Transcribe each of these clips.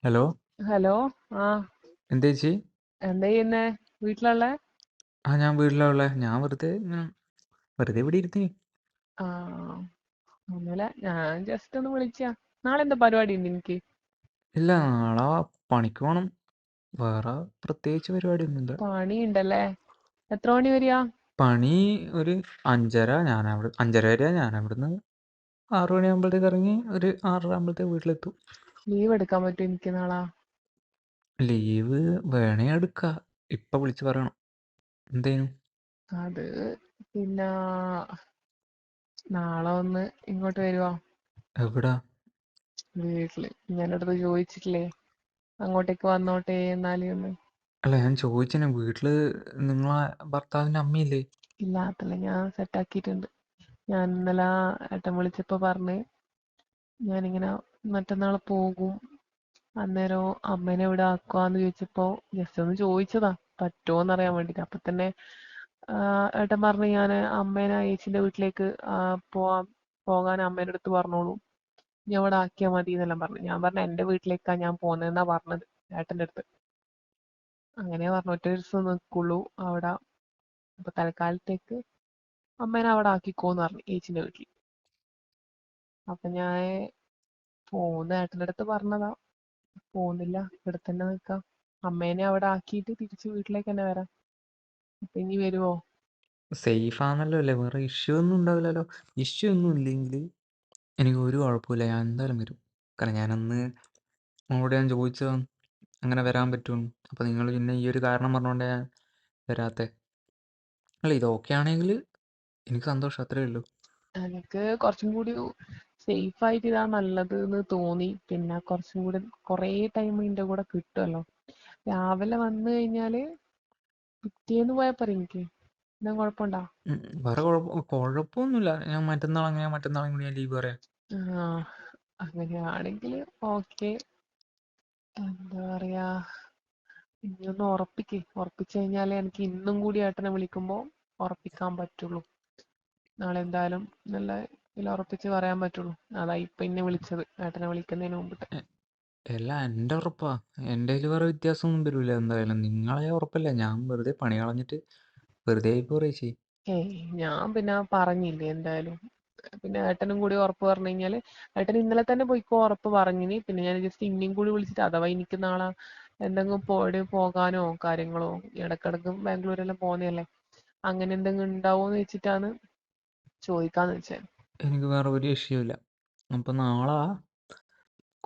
Hello. Hello. ആ. എന്താ ചേച്ചി? എന്താ ചെയ്യുന്നേ? വീട്ടിലുള്ള? ഞാൻ വീട്ടിലാ ഉള്ളെ. ഞാൻ വെറുതെ ഇവിടെ ഇരുത്തി. ആ. ഒന്നുമില്ല, ഞാൻ ജസ്റ്റ് ഒന്ന് വിളിച്ചാ. നാളെ എന്താ പരിപാടി ഉണ്ട് എനിക്ക്? ഇല്ല, നാളെ പണിക്ക് പോണം. വേറെ പ്രത്യേകിച്ച് പരിപാടിയൊന്നുമില്ല. പണിയുണ്ടല്ലേ? എത്ര മണി വരെയാ? പണി ഒരു 5:30. 5:30 വരെയാ. ഞാൻ അവിടുന്ന് 6 മണിയാകുമ്പോഴത്തേക്ക് ഇറങ്ങി ഒരു 6:30 ആകുമ്പോഴത്തേക്ക് വീട്ടിലെത്തും. ലീവ് എടുക്കാൻ പറ്റും എനിക്ക് നാളെ? ലീവ് വേണേ എടുക്കാം. ഇപ്പം വിളിച്ച് പറയണം. എന്തേനും? അത് പിന്നെ നാളെ ഒന്ന് ഇങ്ങോട്ട് വരുവാ എവിടാ? വീട്ടില്. ഞാനടുത്ത് ചോദിച്ചിട്ടില്ലേ അങ്ങോട്ടേക്ക് വന്നോട്ടെ എന്നാല് ഒന്ന്. അല്ല, ഞാൻ ചോദിച്ചേനെ, വീട്ടില് നിങ്ങളെ ഭർത്താവിൻ്റെ അമ്മയില്ലേ? ഇല്ലാത്തല്ല, ഞാൻ സെറ്റാക്കിയിട്ടുണ്ട്. ഞാൻ ഇന്നലെ ഏട്ടൻ വിളിച്ചപ്പോ പറഞ്ഞ് ഞാനിങ്ങനെ മറ്റന്നാൾ പോകും, അന്നേരം അമ്മേനെ ഇവിടെ ആക്കുവാന്ന് ചോദിച്ചപ്പോ ജസ്റ്റ് ഒന്ന് ചോദിച്ചതാ പറ്റുമോന്ന് അറിയാൻ വേണ്ടിട്ട്. അപ്പൊ തന്നെ ഏട്ടൻ പറഞ്ഞു ഞാൻ അമ്മേനെ ചേച്ചിന്റെ വീട്ടിലേക്ക് പോകാൻ അമ്മേന്റെ അടുത്ത് പറഞ്ഞോളൂ, നീ അവിടെ ആക്കിയാ മതി എന്നെല്ലാം പറഞ്ഞു. ഞാൻ പറഞ്ഞു എന്റെ വീട്ടിലേക്കാ ഞാൻ പോന്നെന്നാ പറഞ്ഞത് ഏട്ടന്റെ അടുത്ത്. അങ്ങനെ പറഞ്ഞു ഒറ്റ ദിവസം നിൽക്കുള്ളൂ അവിടെ, അപ്പൊ തൽക്കാലത്തേക്ക് അമ്മേനെ അവിടെ ആക്കിക്കോന്ന് പറഞ്ഞു ചേച്ചിന്റെ വീട്ടിൽ. അപ്പൊ ഞാൻ ഏട്ടന്റെ അടുത്ത് പറഞ്ഞതാ, പോകുന്നില്ല, ഇവിടെ തന്നെ നിൽക്കാം, അമ്മേനെ അവിടെ ആക്കിയിട്ട് തിരിച്ച് വീട്ടിലേക്ക് തന്നെ വരാം. അപ്പൊ ഇനി വരുവോ? സേഫ് ആണല്ലോ അല്ലേ? വേറെ ഇഷ്യൂ ഒന്നും ഉണ്ടാവില്ലല്ലോ? ഇഷ്യൂ ഒന്നും ഇല്ലെങ്കിൽ എനിക്ക് ഒരു കുഴപ്പമില്ല, ഞാൻ എന്തായാലും വരും. കാരണം ഞാനന്ന് നിങ്ങളോട് ഞാൻ ചോദിച്ചതാണ് അങ്ങനെ വരാൻ പറ്റുമെന്ന്. അപ്പോൾ നിങ്ങൾ പിന്നെ ഈ ഒരു കാരണം പറഞ്ഞുകൊണ്ടാണ് ഞാൻ വരാത്തത്. അല്ല, ഇത് ഓക്കെ ആണെങ്കിൽ എനിക്ക് സന്തോഷം, അത്രേ ഉള്ളൂ. എനിക്ക് കുറച്ചും കൂടി സേഫ് ആയിട്ട് ഇതാ നല്ലത് എന്ന് തോന്നി. പിന്നെ കുറച്ചും കൂടി കുറേ ടൈം ഇതിന്റെ കൂടെ കിട്ടുമല്ലോ. രാവിലെ വന്നു കഴിഞ്ഞാല് പിറ്റേന്ന് പോയാൽ പോരെ എനിക്ക്? എന്താ കുഴപ്പമുണ്ടോ? വേറെ കുഴപ്പമൊന്നുമില്ല. ഞാൻ മറ്റന്നാളും കൂടി ഞാൻ ലീവ് പറയാം. ആ, അങ്ങനെയാണെങ്കിൽ ഓക്കെ. എന്താ പറയാ, ഇനി ഒന്ന് ഉറപ്പിച്ചു കഴിഞ്ഞാലേ എനിക്ക് ഇന്നും കൂടി ഏട്ടനെ വിളിക്കുമ്പോൾ ഉറപ്പിക്കാൻ പറ്റുള്ളൂ. നാളെ എന്തായാലും നല്ല ഇതിൽ ഉറപ്പിച്ച് പറയാൻ പറ്റുള്ളൂ. അതാ ഇപ്പൊ ഇന്നെ വിളിച്ചത്, ഏട്ടനെ വിളിക്കുന്നതിന് മുമ്പിട്ട്. എല്ലാം എൻ്റെ ഉറപ്പാ. എൻ്റെ കയ്യിൽ വേറെ വ്യത്യാസമൊന്നും വരില്ല. എന്തായാലും നിങ്ങളെ ഉറപ്പല്ല. ഞാൻ വെറുതെ പണി കളഞ്ഞിട്ട് വെറുതെ ആയിപ്പോ ചേച്ചി. ഏയ്, ഞാൻ പിന്നെ പറഞ്ഞില്ലേ എന്തായാലും. പിന്നെ ഏട്ടനും കൂടി ഉറപ്പ് പറഞ്ഞു കഴിഞ്ഞാല്, ഏട്ടൻ ഇന്നലെ തന്നെ പോയിക്കോ ഉറപ്പ് പറഞ്ഞിനി. പിന്നെ ഞാൻ ജസ്റ്റ് ഇനിയും കൂടി വിളിച്ചിട്ട് അഥവാ എനിക്ക് നാളെ എന്തെങ്കിലും പോകാനോ കാര്യങ്ങളോ, ഇടക്കിടക്ക് ബാംഗ്ലൂരെല്ലാം പോകുന്നതല്ലേ, അങ്ങനെ എന്തെങ്കിലും ഉണ്ടാവോന്ന് വെച്ചിട്ടാണ് ചോദിക്കാന്ന് വെച്ചേ. എനിക്ക് വേറെ ഒരു ഇഷ്യൂ ഇല്ല. അപ്പം നാളെ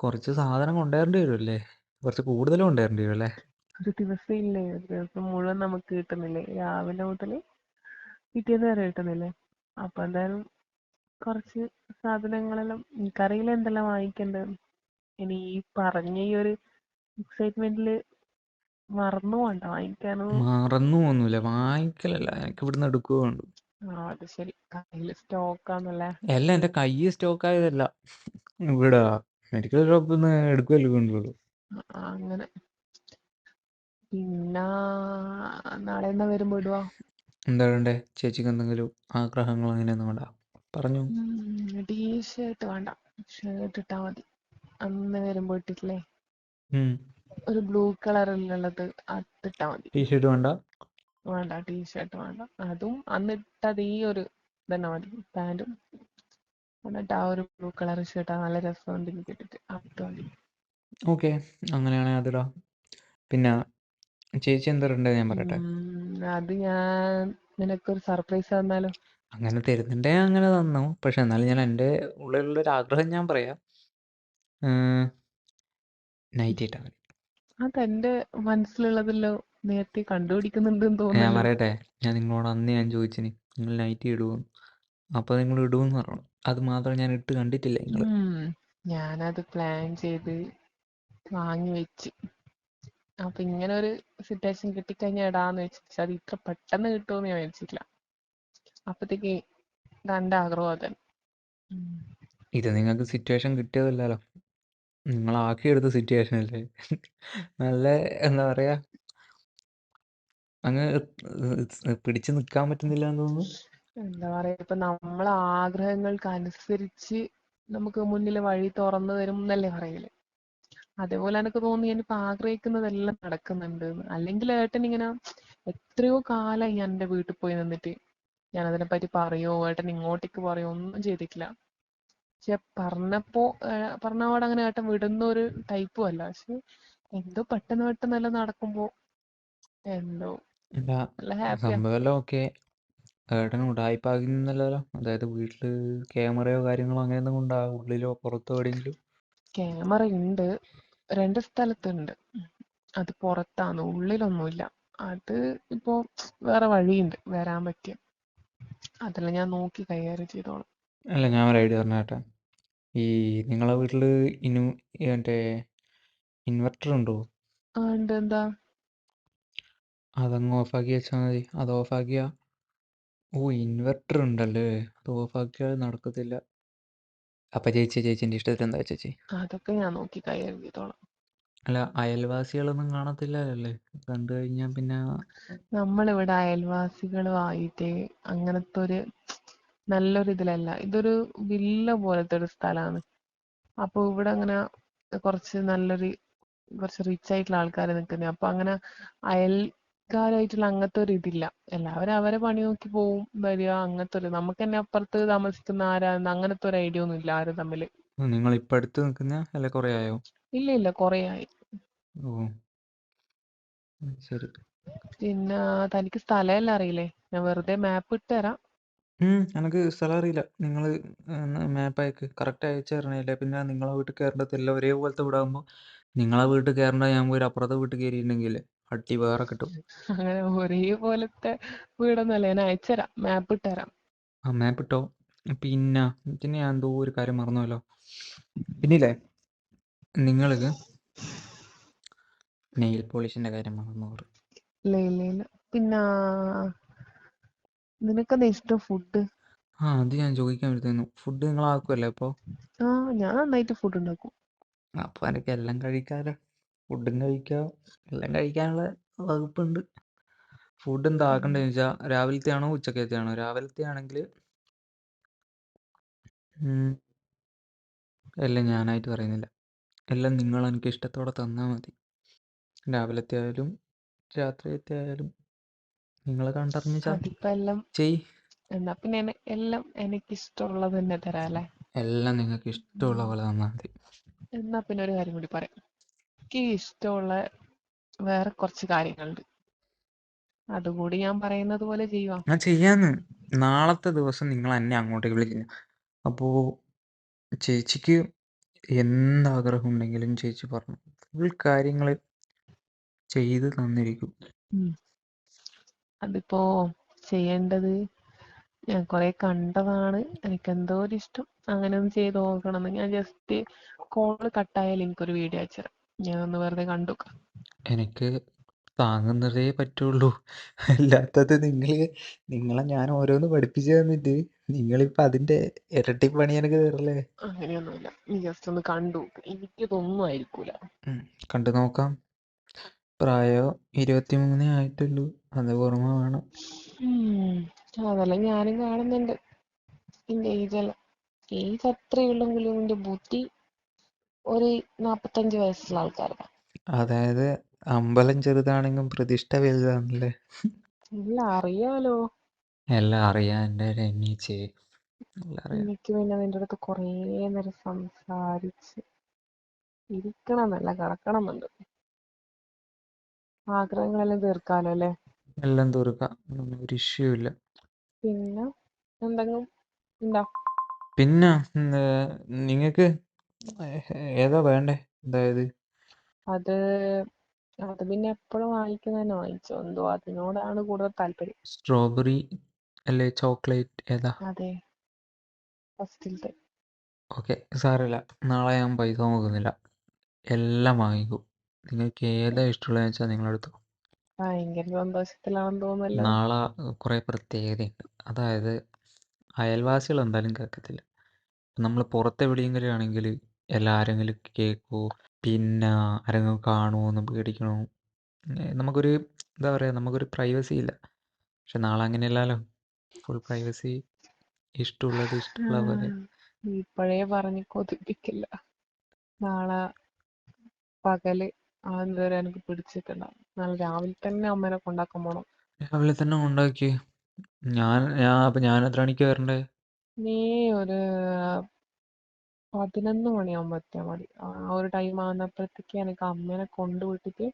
കുറച്ച് സാധനം കൊണ്ടുവരേണ്ടി വരുമല്ലേ? കുറച്ച് കൂടുതൽ കൊണ്ടുവരേണ്ടി വരും അല്ലേ? ഒരു ദിവസം ഇല്ലേ, ഒരു ദിവസം മുഴുവൻ നമുക്ക് കിട്ടുന്നില്ലേ, രാവിലെ മുതൽ പിറ്റേന്ന് വരെ കിട്ടുന്നില്ലേ. അപ്പൊ എന്തായാലും കുറച്ച് സാധനങ്ങളെല്ലാം എനിക്കറിയില്ല എന്തെല്ലാം വാങ്ങിക്കേണ്ടത്. ഇനി ഈ പറഞ്ഞ ഈ ഒരു എക്സൈറ്റ്മെന്റില് മറന്നു പോണ്ട വാങ്ങിക്കാനോ. മറന്നു പോകുന്നില്ല, വാങ്ങിക്കലല്ല, എനിക്ക് ഇവിടുന്ന് എടുക്കുകയോ വേണ്ടു. അത് ശരി, കയ്യില് സ്റ്റോക്കാന്നല്ലേ? എല്ലാം എൻ്റെ കയ്യിൽ സ്റ്റോക്ക് ആയതല്ല, ഇവിടെ മെഡിക്കൽ ഷോപ്പിൽ നിന്ന് എടുക്കുകയല്ലേ വേണ്ടുള്ളൂ. അങ്ങനെ. പിന്നെ നാളെ എന്നാ വരുമ്പോ ഇടുവാ? എന്താ വേണ്ടേ ചേച്ചിക്ക്? എന്തെങ്കിലും ആഗ്രഹങ്ങൾ അങ്ങനെയൊന്നും വേണ്ട, പറഞ്ഞു. ടീഷർട്ട് വേണ്ട, ഷർട്ട് ഇട്ടാ മതി. അന്ന് വരുമ്പോ ഇട്ടിട്ടില്ലേ ഒരു ബ്ലൂ കളറിലുള്ളത്, അതിട്ടാ മതി. ടീഷർട്ട് വേണ്ട. വേണ്ട, ടീഷർട്ട് വേണ്ട. അതും അന്ന് ഇട്ടത് ഈ ഒരു ഇതന്നെ മതി, പാൻറ്റും. എന്നിട്ട് ആ ഒരു ബ്ലൂ കളർ ഷർട്ട് നല്ല രസമുണ്ട് എനിക്ക് ഇട്ടിട്ട്, അത് മതി. ഓക്കെ, അങ്ങനെയാണെങ്കിൽ അതിടാം. പിന്നെ ചേച്ചി എന്താ ഇടണ്ടേ ഞാൻ പറയട്ടെ? അത് ഞാൻ നിനക്കൊരു സർപ്രൈസ് തന്നാലോ? അങ്ങനെ തരുന്നുണ്ടേ അങ്ങനെ തന്നു. പക്ഷെ എന്നാലും ഞാൻ എൻ്റെ ഉള്ളിലുള്ളൊരു ആഗ്രഹം ഞാൻ പറയാം. നൈറ്റ് ഇട്ടാൽ മതി. അതെന്റെ മനസ്സിലുള്ളതല്ലോ, നേരത്തെ കണ്ടുപിടിക്കുന്നുണ്ടെന്ന് ഞാൻ തോന്നല്ലോ. പറയട്ടെ, ഞാൻ നിങ്ങളോട് അന്ന് ഞാൻ ചോദിച്ചിന് നിങ്ങൾ നൈറ്റ് ഇടുമെന്ന്. അപ്പോൾ നിങ്ങൾ ഇടുമെന്ന് പറഞ്ഞു. അത് മാത്രം ഞാൻ ഇട്ട് കണ്ടിട്ടില്ല നിങ്ങൾ. ഞാനത് പ്ലാൻ ചെയ്ത് വാങ്ങി വെച്ച്. അപ്പൊ ഇങ്ങനെ ഒരു സിറ്റുവേഷൻ കിട്ടിക്കഴിഞ്ഞാൽ ഇടാന്ന് വെച്ചു. പക്ഷെ അത് ഇത്ര പെട്ടെന്ന് കിട്ടുമെന്ന് ഞാൻ വിചാരിച്ചില്ല. അപ്പത്തേക്ക് എൻ്റെ ആഗ്രഹം അതന്നെ. ഇത് നിങ്ങൾക്ക് സിറ്റുവേഷൻ കിട്ടിയതല്ലല്ലോ, നിങ്ങളാക്കിയെടുത്ത സിറ്റുവേഷൻ അല്ലേ. നല്ല എന്താ പറയുക, അങ്ങ് പിടിച്ചു നിൽക്കാൻ പറ്റുന്നില്ല എന്ന് തോന്നുന്നു. എന്താ പറയാ, ഇപ്പൊ നമ്മളെ ആഗ്രഹങ്ങൾക്ക് അനുസരിച്ച് നമുക്ക് മുന്നിൽ വഴി തുറന്നു തരും എന്നല്ലേ പറയല്. അതേപോലെ എനിക്ക് തോന്നി ഞാനിപ്പോ ആഗ്രഹിക്കുന്നതെല്ലാം നടക്കുന്നുണ്ട് എന്ന്. അല്ലെങ്കിൽ ഏട്ടൻ ഇങ്ങനെ എത്രയോ കാലമായി ഞാൻ എൻ്റെ വീട്ടിൽ പോയി നിന്നിട്ട് ഞാൻ അതിനെപ്പറ്റി പറയോ ഏട്ടൻ ഇങ്ങോട്ടേക്ക് പറയോ ഒന്നും ചെയ്തിട്ടില്ല. പക്ഷെ പറഞ്ഞപാട് അങ്ങനെ ഏട്ടൻ വിടുന്ന ഒരു ടൈപ്പും അല്ല. പക്ഷെ എന്തോ പെട്ടെന്ന് പെട്ടെന്ന് എല്ലാം നടക്കുമ്പോ എന്തോ അല്ല, നല്ല ഹാപ്പിയാ. സംഭവമെല്ലാം ഓക്കെ. ഏട്ടന് ഉടായിപ്പാകുന്നില്ലല്ലോ. അതായത് വീട്ടിൽ ക്യാമറയോ കാര്യങ്ങളോ അങ്ങനെ എന്തെങ്കിലും ഉണ്ടോ, ഉള്ളിലോ പുറത്തോ എവിടെയെങ്കിലും? ക്യാമറ ഉണ്ട്, 2 സ്ഥലത്തുണ്ട്. അത് പുറത്താണ്, ഉള്ളിലൊന്നുമില്ല. അത് ഇപ്പോ വേറെ വഴിയുണ്ട് വരാൻ പറ്റിയ. അതെല്ലാം ഞാൻ നോക്കി കൈകാര്യം ചെയ്തോളാം. അല്ല, ഞാൻ ഒരു ഐഡിയ പറഞ്ഞ കേട്ടോ. ഈ നിങ്ങളെ വീട്ടിൽ ഇനു മറ്റേ ഇൻവെർട്ടർ ഉണ്ടോ? ആ ഉണ്ട്, എന്താ? അതങ്ങ് ഓഫാക്കി വെച്ചാൽ മതി. അത് ഓഫാക്കിയാ, ഓ ഇൻവെർട്ടർ ഉണ്ടല്ലേ, അത് ഓഫാക്കിയാൽ നടക്കത്തില്ല. അപ്പം ചേച്ചീൻ്റെ ഇഷ്ടത്തിന് എന്താ ചേച്ചി? അതൊക്കെ ഞാൻ നോക്കി കൈകാര്യം ചെയ്തോളാം. അല്ല, അയൽവാസികളൊന്നും കാണത്തില്ലല്ലേ കണ്ടു കഴിഞ്ഞാൽ പിന്നെ? നമ്മളിവിടെ അയൽവാസികളുമായിട്ട് അങ്ങനത്തെ ഒരു നല്ലൊരു ഇതിലല്ല. ഇതൊരു വില്ല പോലത്തെ ഒരു സ്ഥലമാണ്. അപ്പൊ ഇവിടെ അങ്ങനെ കുറച്ച് റിച്ച് ആയിട്ടുള്ള ആൾക്കാർ നിൽക്കുന്നത്. അപ്പൊ അങ്ങനെ അയൽക്കാരായിട്ടുള്ള അങ്ങനത്തെ ഒരു ഇതില്ല. എല്ലാവരും അവരെ പണി നോക്കി പോവും വരിക, അങ്ങനത്തെ ഒരു. നമുക്ക് തന്നെ അപ്പുറത്ത് താമസിക്കുന്ന ആരാന്ന് അങ്ങനത്തെ ഒരു ഐഡിയ ഒന്നും ഇല്ല ആരും തമ്മിൽ. നിങ്ങൾ ഇപ്പം അടുത്ത് നിൽക്കുന്ന അല്ല കുറേ ആയോ? ഇല്ല ഇല്ല, കുറേ ആയി. ഓ ശരി. പിന്നെ തനിക്ക് സ്ഥലമെല്ലാം അറിയില്ലേ? ഞാൻ വെറുതെ മാപ്പ് ഇട്ട് തരാം. എനിക്ക് സ്ഥലം അറിയില്ല. നിങ്ങൾ മാപ്പ് അയക്ക്, കറക്റ്റ് അയച്ചു തരണേല്ലേ. പിന്നെ നിങ്ങളെ വീട്ടിൽ കയറേണ്ടതില്ല, ഒരേപോലത്തെ വീടാകുമ്പോൾ നിങ്ങളെ വീട്ടിൽ കയറേണ്ട ഞാൻ പോയി അപ്പുറത്തെ വീട്ടിൽ കയറിയിട്ടുണ്ടെങ്കിൽ അടി വേറെ കിട്ടും. അങ്ങനെ ഒരേപോലത്തെ വീടൊന്നുമല്ല, ഞാൻ അയച്ചുതരാം, മാപ്പ് ഇട്ട് തരാം. ആ മാപ്പ് ഇട്ടോ. പിന്നെ ഞാൻ എന്തോ ഒരു കാര്യം മറന്നുവല്ലോ. പിന്നില്ലേ, നിങ്ങൾ നെയിൽ പോളിഷിൻ്റെ കാര്യം മറന്നു പറയും. ഇല്ല ഇല്ല ഇല്ല. പിന്നെ നിനക്കെന്താ ഇഷ്ടം ഫുഡ്? അത് ഞാൻ ചോദിക്കാൻ വരുന്നു. ഫുഡ് നിങ്ങളാക്കുമല്ലേ അപ്പോൾ? ആ, ഞാൻ നന്നായിട്ട് ഫുഡ് ഉണ്ടാക്കും. അപ്പോൾ എനിക്ക് എല്ലാം കഴിക്കാമല്ലോ. ഫുഡും കഴിക്കാം, എല്ലാം കഴിക്കാനുള്ള വകുപ്പുണ്ട്. ഫുഡ് എന്താ ആക്കണ്ടതെന്ന് വെച്ചാൽ, രാവിലത്തെ ആണോ ഉച്ചക്കത്തെ ആണോ? രാവിലത്തെ ആണെങ്കിൽ എല്ലാം ഞാനായിട്ട് പറയുന്നില്ല, എല്ലാം നിങ്ങൾ എനിക്ക് ഇഷ്ടത്തോടെ തന്നാൽ മതി. രാവിലത്തെ ആയാലും രാത്രിയത്തെ ആയാലും നിങ്ങൾ കണ്ടറിഞ്ഞ് അതിപ്പോ എല്ലാം ചെയ്. എന്നാ പിന്നെ എല്ലാം എനിക്ക് ഇഷ്ടമുള്ളത് തന്നെ തരാം അല്ലേ? എല്ലാം നിങ്ങൾക്ക് ഇഷ്ടമുള്ള പോലെ തന്നാൽ മതി. എന്നാ പിന്നെ ഒരു കാര്യം കൂടി പറയാം. എനിക്ക് ഇഷ്ടമുള്ള വേറെ കുറച്ച് കാര്യങ്ങളുണ്ട്. അതുകൂടി ഞാൻ പറയുന്നത് പോലെ ചെയ്യുവാ. ഞാൻ ചെയ്യാന്ന്. നാളത്തെ ദിവസം നിങ്ങൾ എന്നെ അങ്ങോട്ടേക്ക് വിളിക്കുന്നു. അപ്പോൾ ചേച്ചിക്ക് എന്താഗ്രഹം ഉണ്ടെങ്കിലും ചേച്ചി പറഞ്ഞു, ഫുൾ കാര്യങ്ങൾ ചെയ്ത് തന്നിരിക്കും. അതിപ്പോ ചെയ്യേണ്ടത് ഞാൻ കുറെ കണ്ടതാണ്. എനിക്ക് എന്തോ ഒരു ഇഷ്ടം അങ്ങനെ ഒന്ന് ചെയ്ത് നോക്കണം. ഞാൻ ജസ്റ്റ് കോള് കട്ടായാലും എനിക്കൊരു വീഡിയോ അയച്ചുതരാം. ഞാൻ ഒന്ന് വെറുതെ കണ്ടു. എനിക്ക് താങ്ങുന്നതേ പറ്റുള്ളൂ. അല്ലാത്തത് നിങ്ങളെ ഞാൻ ഓരോന്ന് പഠിപ്പിച്ചു തന്നിട്ട് നിങ്ങളിപ്പോൾ അതിൻ്റെ ഇരട്ടി പണി എനിക്ക് തരല്ലേ? അങ്ങനെയൊന്നുമില്ല, നീ ജസ്റ്റ് ഒന്ന് കണ്ടു. എനിക്കിതൊന്നും ആയിരിക്കൂല. കണ്ടു നോക്കാം. പ്രായം 23 ആയിട്ടുള്ളൂ, അത് ഓർമ്മ വേണം. അതെല്ലാം ഞാനും കാണുന്നുണ്ട്. എന്റെ ഏജ് അത്രയുള്ളെങ്കിലും എന്റെ ബുദ്ധി ഒരു 45 വയസ്സുള്ള ആൾക്കാരാണ്. അതായത് അമ്പലം ചെറുതാണെങ്കിലും പ്രതിഷ്ഠ വലുതാണല്ലേ. എല്ലാം അറിയാലോ. എല്ലാം അറിയാം എൻ്റെ രമീച്ചേ, എല്ലാം അറിയാം. എനിക്ക് പിന്നെ നിന്റെ അടുത്ത് കുറേ നേരം സംസാരിച്ച് ഇരിക്കണം എന്നല്ല, കിടക്കണം എന്നുണ്ട്. ആഗ്രഹങ്ങളെല്ലാം തീർക്കാലോ അല്ലേ? എല്ലാം തീർക്കാം, ഒരു ഇഷ്യൂ ഇല്ല. പിന്നെ എന്തെങ്കിലും ഉണ്ടോ? പിന്നെ നിങ്ങൾക്ക് ഏതാ വേണ്ടേ? അതായത് അത് അത് പിന്നെ എപ്പോഴും വാങ്ങിക്കുന്നത് തന്നെ വാങ്ങിച്ചോ. എന്തോ അതിനോടാണ് കൂടുതൽ താല്പര്യം. സ്ട്രോബെറി അല്ലേ ചോക്ലേറ്റ്, ഏതാ? അതെ, ഫസ്റ്റിലത്തെ. ഓക്കെ, സാരമില്ല. നാളെ ഞാൻ പൈസ നോക്കുന്നില്ല, എല്ലാം വാങ്ങിക്കും. നിങ്ങൾക്ക് ഏതാ ഇഷ്ടമുള്ളതെന്ന് വെച്ചാൽ നിങ്ങളെടുത്തോ. ഭയങ്കര സന്തോഷത്തിലാണെന്ന് തോന്നുന്നല്ലോ. നാളെ കുറേ പ്രത്യേകതയുണ്ട്. അതായത് അയൽവാസികൾ എന്തായാലും കേൾക്കത്തില്ല. നമ്മൾ പുറത്തെവിടെയെങ്കിലും ആണെങ്കിൽ ആരെങ്കിലും കേൾക്കുമോ, പിന്നെ ആരെങ്കിലും കാണുമോ എന്ന് പേടിക്കണോ. നമുക്കൊരു എന്താ പറയുക, നമുക്കൊരു പ്രൈവസി ഇല്ല. പക്ഷെ നാളെ അങ്ങനെയല്ലല്ലോ, ഫുൾ പ്രൈവസി. ഇഷ്ടമുള്ള പോലെ. ഇപ്പോഴേ പറഞ്ഞ് കൊതിപ്പിക്കില്ല. നാളെ പകല് അതെന്തുവരെ എനിക്ക് പിടിച്ചിട്ടുണ്ടാവും. നാളെ രാവിലെ തന്നെ അമ്മേനെ കൊണ്ടാക്കാൻ പോണം. രാവിലെ തന്നെ ഉണ്ടാക്കി. അപ്പം ഞാൻ എത്ര മണിക്ക് വരണ്ടേ? നീ ഒരു 11 മണിയാകുമ്പോ എത്തിയാൽ മതി. ആ ഒരു ടൈം ആകുന്നപ്പോഴത്തേക്ക് എനിക്ക് അമ്മേനെ കൊണ്ടുവിട്ടിട്ട്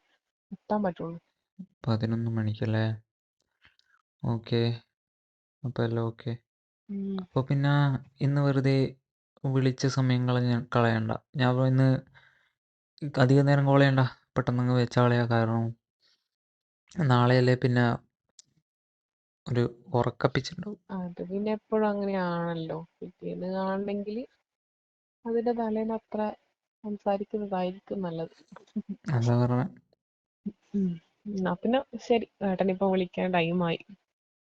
എത്താൻ പറ്റുള്ളൂ. 11 മണിക്കല്ലേ? ഓക്കെ. അപ്പോൾ എല്ലാം ഓക്കെ. ഉം. അപ്പോൾ പിന്നെ ഇന്ന് വെറുതെ വിളിച്ച സമയം കളയണ്ട. ഞാൻ അപ്പോൾ ഇന്ന് അധികം നേരം കോൾ ചെയ്യണ്ട. പെട്ടെന്നങ്ങ് വെച്ചാളയാ. കാരണം നാളെയല്ലേ പിന്നെ ഒരു ഉറക്കപ്പിച്ചുണ്ടാവും. അത് പിന്നെ എപ്പോഴും അങ്ങനെയാണല്ലോ. പിറ്റേന്ന് കാണണമെങ്കിൽ അതിന്റെ തലേന്ന് അത്ര സംസാരിക്കുന്നതായിരിക്കും നല്ലത്. അതാ പറഞ്ഞത്. എന്നാ പിന്നെ ശരി, ഏട്ടനിപ്പോ വിളിക്കാൻ ടൈമായി.